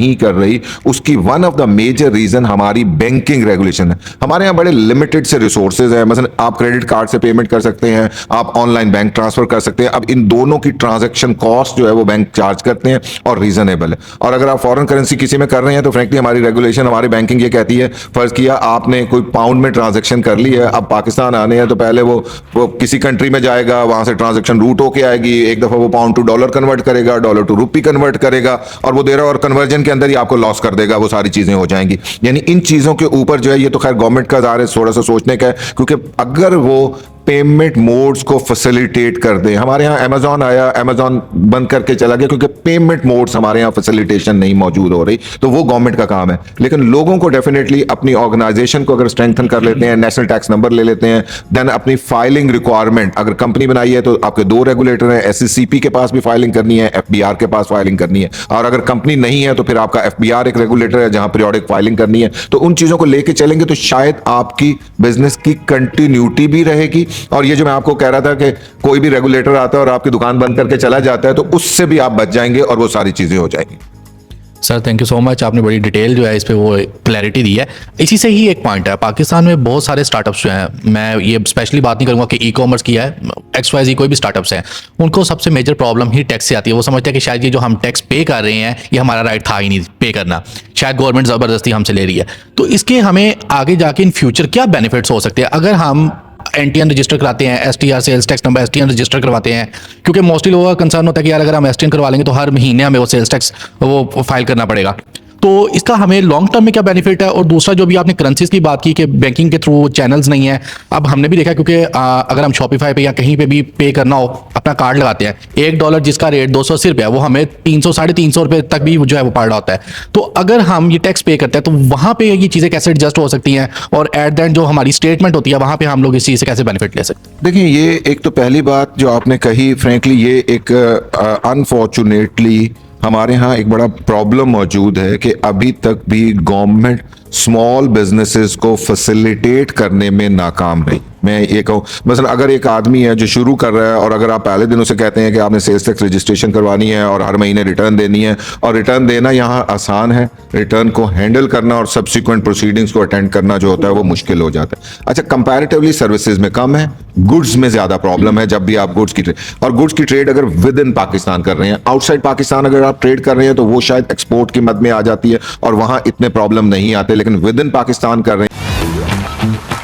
नहीं कर रही, उसकी one of the major reason हमारी बैंकिंग रेगुलेशन है। हमारे यहाँ बड़े लिमिटेड से रिसोर्सेज हैं। मसलन आप क्रेडिट कार्ड से पेमेंट कर सकते हैं, आप ऑनलाइन बैंक ट्रांसफर कर सकते हैं। अब इन दोनों की ट्रांजैक्शन कॉस्ट जो है वो बैंक चार्ज करते हैं और रीजनेबल है। और अगर आप फॉरेन करेंसी किसी में कर रहे हैं तो फ्रेंकली हमारी रेगुलेशन, हमारी बैंकिंग ये कहती है, फर्ज किया आपने कोई पाउंड में ट्रांजेक्शन कर ली है, अब पाकिस्तान आने हैं तो पहले वो किसी कंट्री में जाएगा, वहां से ट्रांजेक्शन रूट होके आएगी, एक दफा वो पाउंड टू डॉलर कन्वर्ट करेगा, डॉलर टू रुपी कन्वर्ट करेगा, और वो दे रहा और कन्वर्जन के अंदर ही आपको लॉस कर देगा, वो सारी चीजें हो जाएंगी। यानी इन चीजों के ऊपर जो है, ये तो खैर गवर्नमेंट का ज़ाहिर है थोड़ा सा सोचने का है, क्योंकि अगर वो पेमेंट मोड्स को फैसिलिटेट कर दे। हमारे यहाँ अमेजॉन आया, अमेजॉन बंद करके चला गया क्योंकि पेमेंट मोड्स हमारे यहाँ फैसिलिटेशन नहीं मौजूद हो रही, तो वो गवर्नमेंट का काम है। लेकिन लोगों को डेफिनेटली अपनी ऑर्गेनाइजेशन को अगर स्ट्रेंथन कर लेते हैं, नेशनल टैक्स नंबर ले लेते हैं, देन अपनी फाइलिंग रिक्वायरमेंट, अगर कंपनी बनाई है तो आपके दो रेगुलेटर हैं, SECP के पास भी फाइलिंग करनी है, FBR के पास फाइलिंग करनी है, और अगर कंपनी नहीं है तो फिर आपका FBR एक रेगुलेटर है जहां पीरियोडिक फाइलिंग करनी है। तो उन चीजों को लेके चलेंगे तो शायद आपकी बिजनेस की कंटिन्यूटी भी रहेगी। और ये जो मैं आपको कह रहा था कि कोई भी रेगुलेटर आता है और आपकी दुकान बंद करके चला जाता है, तो उससे भी आप बच जाएंगे और वो सारी चीजें हो जाएंगी। Sir thank you so much, आपने बड़ी डिटेल जो है इस पे वो क्लैरिटी दी है। इसी से ही एक पॉइंट है, पाकिस्तान में बहुत सारे स्टार्टअप्स जो हैं, मैं ये स्पेशली बात नहीं करूंगा कि ई-कॉमर्स किया है, XYZ कोई भी स्टार्टअप्स हैं, उनको सबसे मेजर प्रॉब्लम ही टैक्स से आती है। वो समझते हैं कि शायद ये जो हम टैक्स पे कर रहे हैं ये हमारा राइट था ही नहीं पे करना, शायद गवर्नमेंट ज़बरदस्ती हमसे ले रही है। तो इसके हमें आगे जाके इन फ्यूचर क्या बेनिफिट्स हो सकते हैं अगर हम NTN रजिस्टर कराते हैं, STR sales tax number STN register करवाते हैं? क्योंकि मोस्टली लोगों का कंसर्न होता है कि यार अगर हम STN करवा लेंगे तो हर महीने हमें वो सेल्स टैक्स वो फाइल करना पड़ेगा। तो इसका हमें लॉन्ग टर्म में क्या बेनिफिट है? और दूसरा जो भी आपने करेंसीज की बात की कि बैंकिंग के थ्रू चैनल्स नहीं है, अब हमने भी देखा क्योंकि अगर हम शॉपिफाई पे या कहीं पे भी पे करना हो अपना कार्ड लगाते हैं, $1 जिसका रेट 280 रुपये है वो हमें 300 साढ़े 300 रुपये तक भी जो है वो पड़ रहा होता है। तो अगर हम ये टैक्स पे करते हैं तो वहाँ पे ये चीज़ें कैसे एडजस्ट हो सकती हैं, और एट द एंड जो हमारी स्टेटमेंट होती है वहाँ पे हम लोग इस चीज़ से कैसे बेनिफिट ले सकते हैं? देखिए, ये एक तो पहली बात जो आपने कही, फ्रेंकली ये एक अनफॉर्चुनेटली हमारे यहाँ एक बड़ा प्रॉब्लम मौजूद है कि अभी तक भी गवर्नमेंट स्मॉल बिजनेसेस को फैसिलिटेट करने में नाकाम रही। मैं ये कहूँ, मसलन अगर एक आदमी है जो शुरू कर रहा है और अगर आप पहले दिन उसे कहते हैं कि आपने सेल्स टैक्स रजिस्ट्रेशन करवानी है और हर महीने रिटर्न देनी है, और रिटर्न देना यहाँ आसान है, रिटर्न को हैंडल करना और सब्सिक्वेंट प्रोसीडिंग्स को अटेंड करना जो होता है वो मुश्किल हो जाता है। अच्छा, कंपैरेटिवली सर्विसेज में कम है, गुड्स में ज्यादा प्रॉब्लम है। जब भी आप गुड्स की ट्रेड, और गुड्स की ट्रेड अगर विद इन पाकिस्तान कर रहे हैं, आउटसाइड पाकिस्तान अगर आप ट्रेड कर रहे हैं तो वो शायद एक्सपोर्ट की मद में आ जाती है और वहां इतने प्रॉब्लम नहीं आते, लेकिन विद इन पाकिस्तान कर रहे हैं